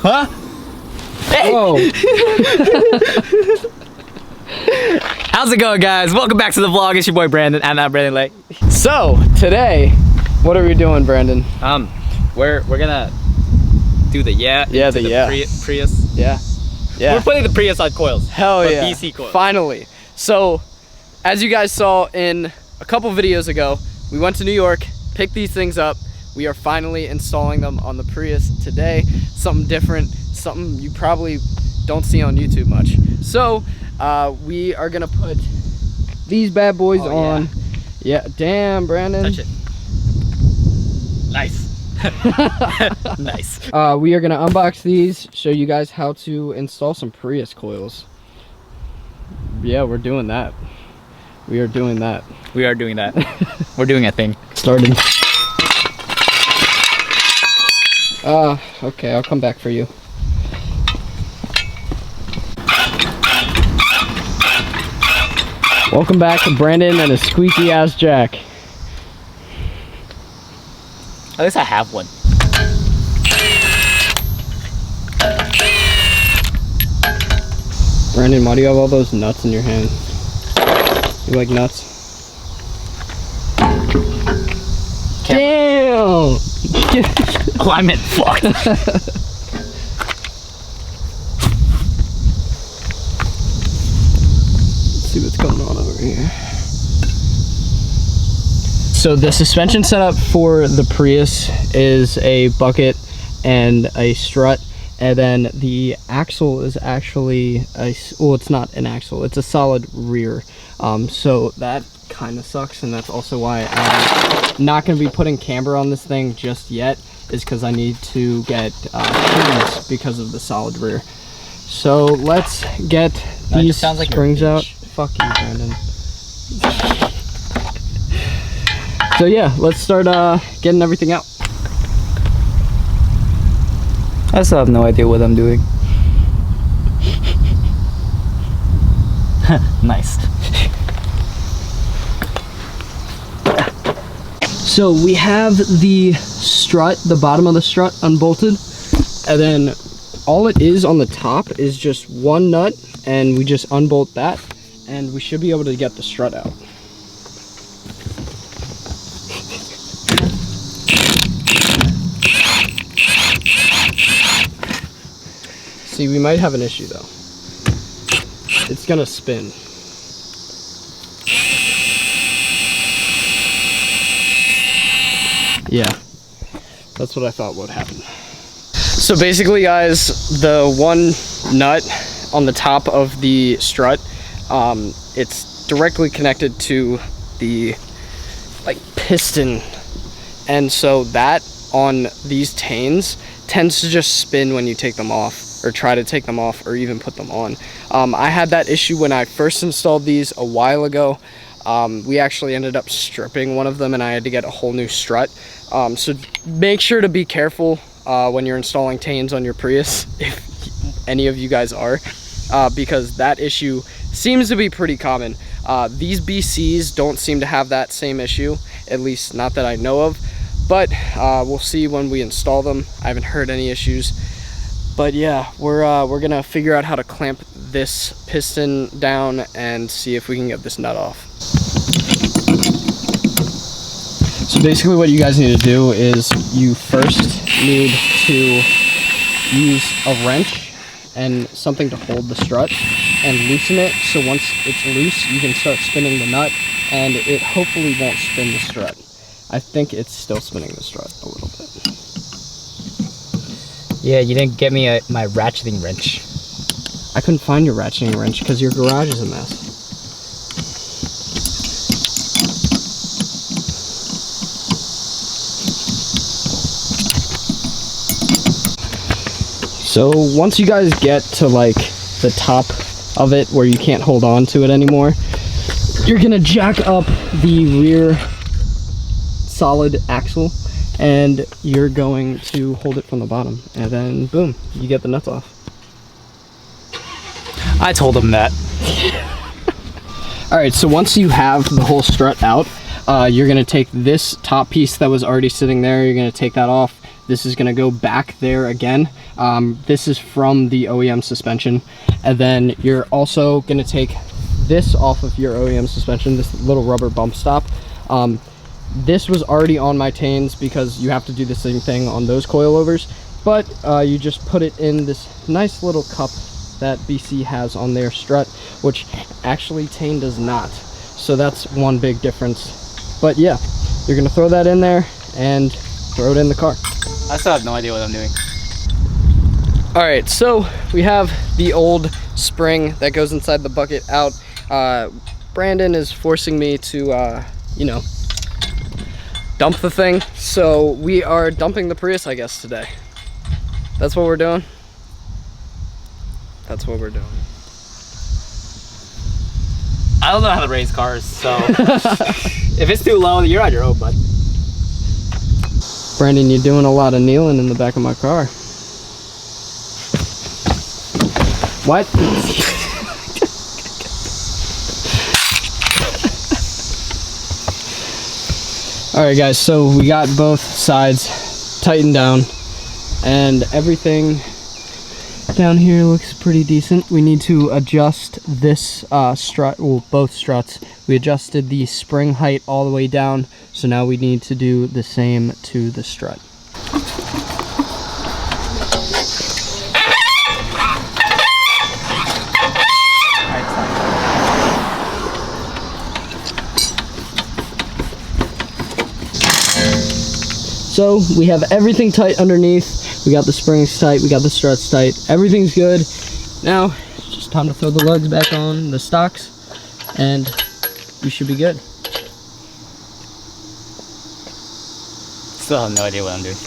Huh? Hey! Whoa. How's it going, guys? Welcome back to the vlog. It's your boy Brandon, and I'm Brandon Lake. So today, what are we doing, Brandon? We're gonna do the Prius. Yeah. We're putting the Prius on coils. Hell yeah. BC coils. Finally. So, as you guys saw in a couple videos ago, we went to New York, picked these things up. We are finally installing them on the Prius today. Something different, something you probably don't see on YouTube much. So, we are gonna put these bad boys on. Yeah, damn, Brandon. Touch it. Nice. Nice. We are gonna unbox these, show you guys how to install some Prius coils. Yeah, we're doing that. We are doing that. We are doing that. We're doing a thing. Started. Okay, I'll come back for you. Welcome back to Brandon and his squeaky ass jack. At least I have one. Brandon, why do you have all those nuts in your hand? You like nuts? Damn! Oh, I meant fuck. See what's going on over here. So the suspension setup for the Prius is a bucket and a strut, and then the axle is actually well, it's not an axle, it's a solid rear. So that kind of sucks, and that's also why I'm not going to be putting camber on this thing just yet, is because I need to get trims because of the solid rear. So let's get these springs out. Fuck you, Brandon. So yeah, let's start getting everything out. I still have no idea what I'm doing. Nice. So we have the strut, the bottom of the strut unbolted, and then all it is on the top is just one nut, and we just unbolt that, and we should be able to get the strut out. See, we might have an issue though. It's gonna spin. Yeah, that's what I thought would happen. So basically, guys, the one nut on the top of the strut, it's directly connected to the piston, and so that on these Tanes tends to just spin when you take them off, or try to take them off, or even put them on. I had that issue when I first installed these a while ago. We actually ended up stripping one of them, and I had to get a whole new strut. So make sure to be careful when you're installing Tanes on your Prius, if any of you guys are, because that issue seems to be pretty common. These BCs don't seem to have that same issue, at least not that I know of, but we'll see when we install them. I haven't heard any issues, but yeah, we're gonna figure out how to clamp this piston down and see if we can get this nut off. So basically what you guys need to do is you first need to use a wrench and something to hold the strut and loosen it, so once it's loose you can start spinning the nut, and it hopefully won't spin the strut. I think it's still spinning the strut a little bit. Yeah, you didn't get me my ratcheting wrench. I couldn't find your ratcheting wrench because your garage is a mess. So once you guys get to the top of it where you can't hold on to it anymore, you're gonna jack up the rear solid axle, and you're going to hold it from the bottom, and then boom, you get the nuts off. I told him that. All right, so once you have the whole strut out, you're gonna take this top piece that was already sitting there, you're gonna take that off, This is gonna go back there again. This is from the OEM suspension. And then you're also gonna take this off of your OEM suspension, this little rubber bump stop. This was already on my Tains because you have to do the same thing on those coilovers, but you just put it in this nice little cup that BC has on their strut, which actually Tain does not. So that's one big difference. But yeah, you're gonna throw that in there and throw it in the car. I still have no idea what I'm doing. All right, so we have the old spring that goes inside the bucket out. Brandon is forcing me to, you know, dump the thing. So we are dumping the Prius, I guess, today. That's what we're doing. That's what we're doing. I don't know how to raise cars, so if it's too low, you're on your own, bud. Brandon, you're doing a lot of kneeling in the back of my car. What? All right, guys, so we got both sides tightened down and everything down here looks pretty decent. We need to adjust this strut, well, both struts. We adjusted the spring height all the way down, so now we need to do the same to the strut. So we have everything tight underneath. We got the springs tight, we got the struts tight, everything's good. Now, it's just time to throw the lugs back on, the stocks, and we should be good. Still have no idea what I'm doing.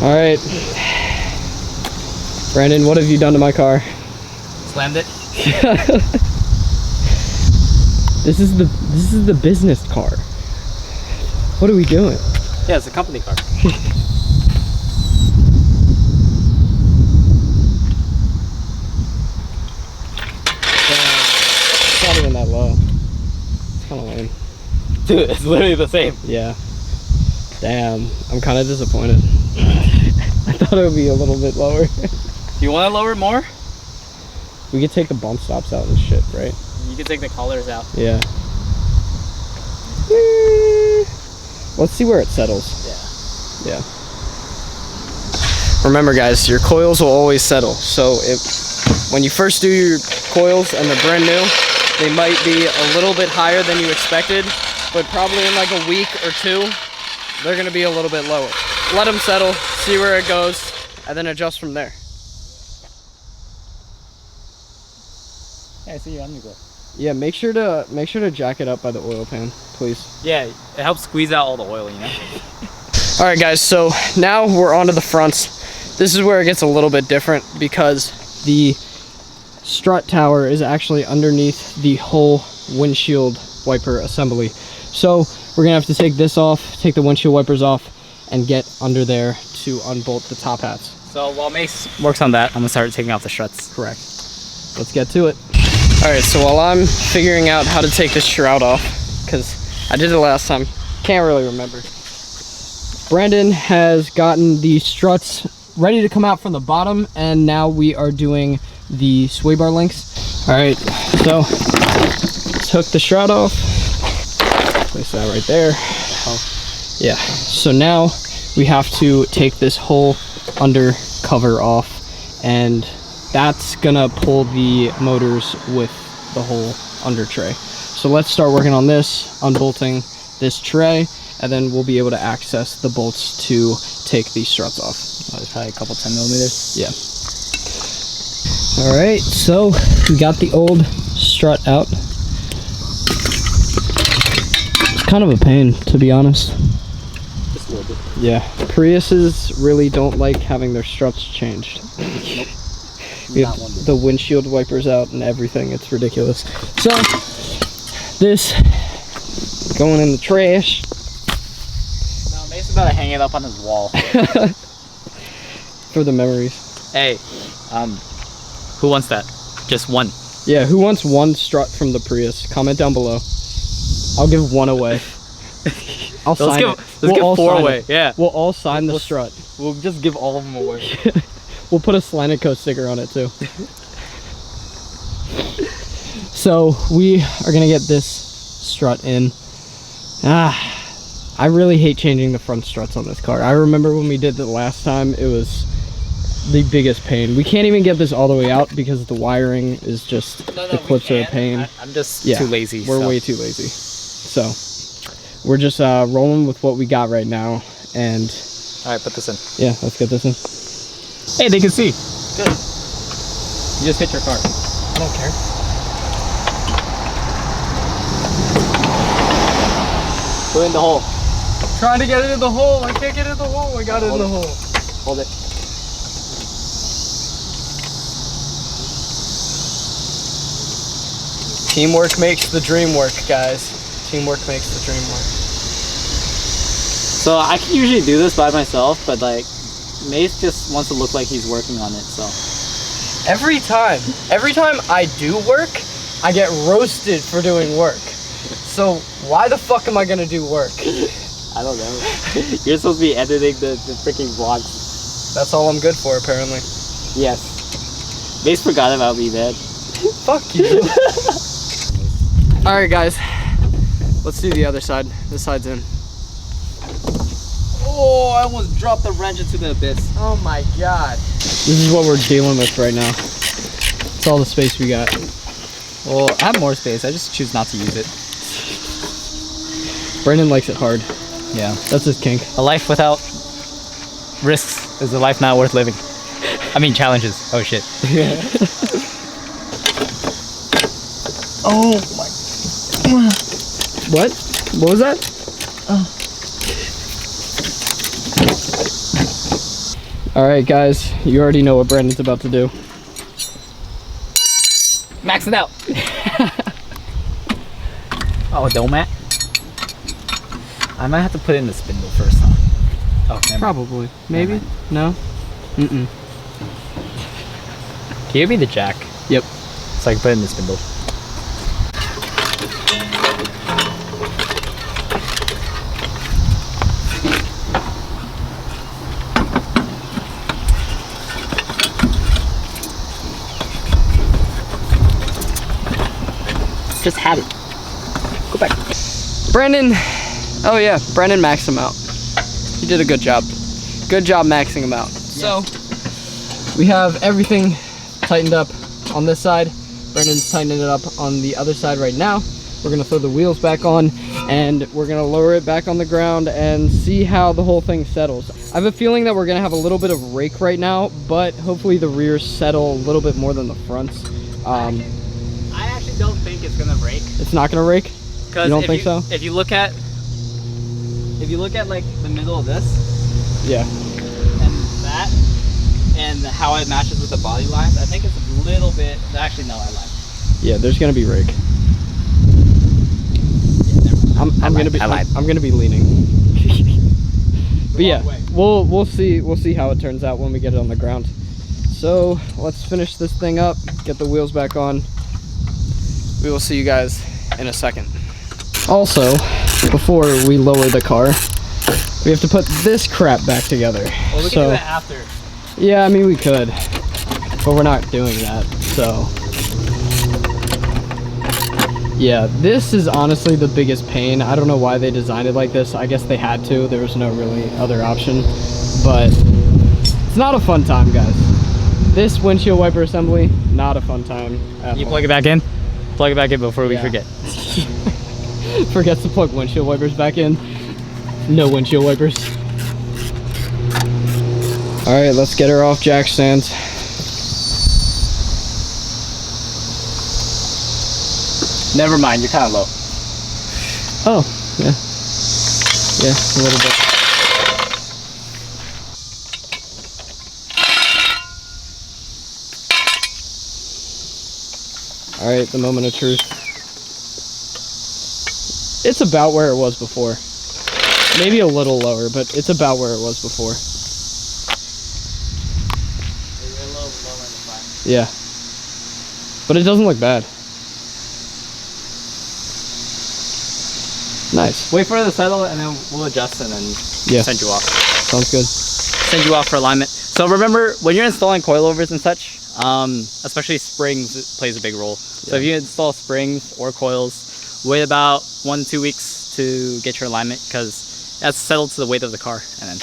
All right. Brandon, what have you done to my car? Slammed it. This is the business car. What are we doing? Yeah, it's a company car. It's not even that low. It's kind of lame. Dude, it's literally the same. Yeah. Damn, I'm kind of disappointed. I thought it would be a little bit lower. You want to lower more? We could take the bump stops out and shit, right? You can take the collars out. Yeah. Let's see where it settles. Yeah. Yeah. Remember, guys, your coils will always settle. So when you first do your coils and they're brand new, they might be a little bit higher than you expected, but probably in like a week or two, they're gonna be a little bit lower. Let them settle, see where it goes, and then adjust from there. Yeah, I see your underglow. Yeah, make sure to jack it up by the oil pan, please. Yeah, it helps squeeze out all the oil, you know? All right, guys, so now we're onto the fronts. This is where it gets a little bit different because the strut tower is actually underneath the whole windshield wiper assembly. So we're gonna have to take this off, take the windshield wipers off, and get under there to unbolt the top hats. So while Mace works on that, I'm gonna start taking off the struts. Correct. Let's get to it. All right, so while I'm figuring out how to take this shroud off, because I did it last time, can't really remember. Brandon has gotten the struts ready to come out from the bottom, and now we are doing the sway bar links. All right, so let's hook the shroud off. Place that right there. Yeah, so now we have to take this whole under cover off, and that's gonna pull the motors with the whole under tray. So let's start working on this, unbolting this tray, and then we'll be able to access the bolts to take these struts off. Oh, it's probably a couple 10 millimeters. Yeah. All right, so we got the old strut out. It's kind of a pain, to be honest. Just a little bit. Yeah, Priuses really don't like having their struts changed. Nope. We have the windshield wipers out and everything. It's ridiculous. So this going in the trash. No, Mason's about to hang it up on his wall. For the memories. Hey, who wants that? Just one. Yeah, who wants one strut from the Prius? Comment down below. I'll give one away. I'll sign it. Let's give all 4 sign away. it. Yeah. We'll all sign the strut. We'll just give all of them away. We'll put a Slanted Coast sticker on it too. So we are gonna get this strut in. I really hate changing the front struts on this car. I remember when we did the last time, it was the biggest pain. We can't even get this all the way out because the wiring is just, the clips are a pain. I'm just Yeah, too lazy. We're way too lazy. So we're just rolling with what we got right now. And All right, put this in. yeah, let's get this in. Hey, they can see. Good. You just hit your car. I don't care. Put it in the hole. Trying to get it in the hole. I can't get it in the hole. I got it in the hole. Hold it. Teamwork makes the dream work, guys. Teamwork makes the dream work. So I can usually do this by myself, but like Mace just wants to look like he's working on it. So Every time I do work, I get roasted for doing work. So why the fuck am I gonna do work? I don't know. You're supposed to be editing the freaking vlogs. That's all I'm good for, apparently. Yes. Mace forgot about me, man. Fuck you. Alright guys, let's do the other side. This side's in. Oh, I almost dropped the wrench into the abyss. Oh my god. This is what we're dealing with right now. It's all the space we got. Well, I have more space. I just choose not to use it. Brandon likes it hard. Yeah. That's his kink. A life without risks is a life not worth living. I mean, challenges. Oh, shit. Yeah. Oh, my. What? What was that? Alright guys, you already know what Brandon's about to do. Max it out. Oh, don't Matt. I might have to put in the spindle first, huh? Oh, never mind. Probably. Maybe? No? Mm-mm. Can you give me the jack? Yep. So I can put in the spindle. Just had it. Go back. Brandon, oh yeah, Brandon maxed him out. He did a good job. Good job maxing him out. So, we have everything tightened up on this side. Brandon's tightening it up on the other side right now. We're gonna throw the wheels back on and we're gonna lower it back on the ground and see how the whole thing settles. I have a feeling that we're gonna have a little bit of rake right now, but hopefully the rears settle a little bit more than the fronts. I actually don't think it's gonna break. It's not gonna rake? You don't think so? If you look at like the middle of this Yeah. and that and how it matches with the body lines, I think it's a little bit. Actually, no, I lied. Yeah, there's gonna be rake. Yeah, never mind. I'm gonna be leaning. But yeah, we'll see how it turns out when we get it on the ground. So let's finish this thing up, get the wheels back on. We will see you guys in a second. Also, before we lower the car, we have to put this crap back together. Well, we can do that after. Yeah, I mean we could, but we're not doing that. So yeah, this is honestly the biggest pain. I don't know why they designed it like this. I guess they had to. There was no really other option, but it's not a fun time, guys. This windshield wiper assembly, not a fun time at You all. plug it back in. Plug it back in before we forget. Forgets to plug windshield wipers back in. No windshield wipers. All right, let's get her off jack stands. Never mind, you're kind of low. Oh, yeah. Yeah, a little bit. All right, the moment of truth. It's about where it was before. Maybe a little lower, but it's about where it was before. Yeah. but it doesn't look bad. Nice. Wait for it to settle, and then we'll adjust and then send you off. Sounds good. Send you off for alignment. So remember, when you're installing coilovers and such, especially springs, it plays a big role. So if you install springs or coils, wait about 1 to 2 weeks to get your alignment, because that's settled to the weight of the car, and then,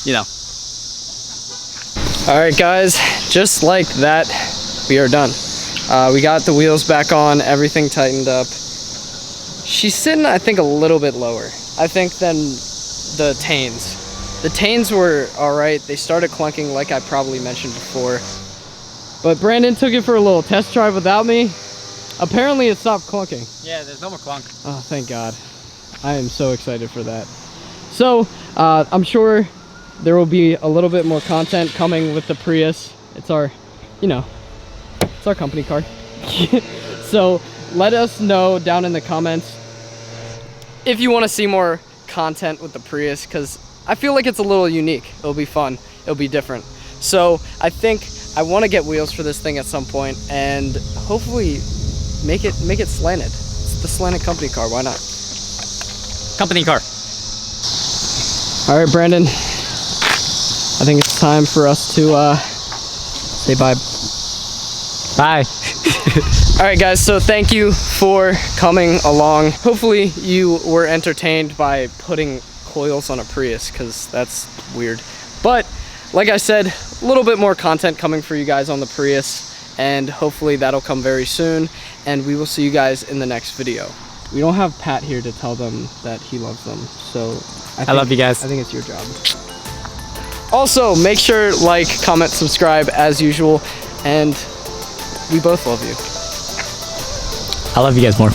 you know. All right, guys, just like that, we are done. We got the wheels back on, everything tightened up. She's sitting, I think, a little bit lower, I think, than the Tanes. The Tanes were all right. They started clunking, like I probably mentioned before. But Brandon took it for a little test drive without me. Apparently it stopped clunking. Yeah, there's no more clunk. Oh, thank God. I am so excited for that. So, I'm sure there will be a little bit more content coming with the Prius. It's our, you know, it's our company car. So, let us know down in the comments if you want to see more content with the Prius, because I feel like it's a little unique. It'll be fun. It'll be different. So I think I want to get wheels for this thing at some point and hopefully make it slanted. It's the slanted company car. Why not? Company car. All right, Brandon. I think it's time for us to say bye. Bye. All right, guys, so thank you for coming along. Hopefully you were entertained by putting coils on a Prius, because that's weird. But like I said, a little bit more content coming for you guys on the Prius, and hopefully that'll come very soon, and we will see you guys in the next video. We don't have Pat here to tell them that he loves them, so I love you guys. I think it's your job. Also, make sure, like, comment, subscribe as usual, and we both love you. I love you guys more.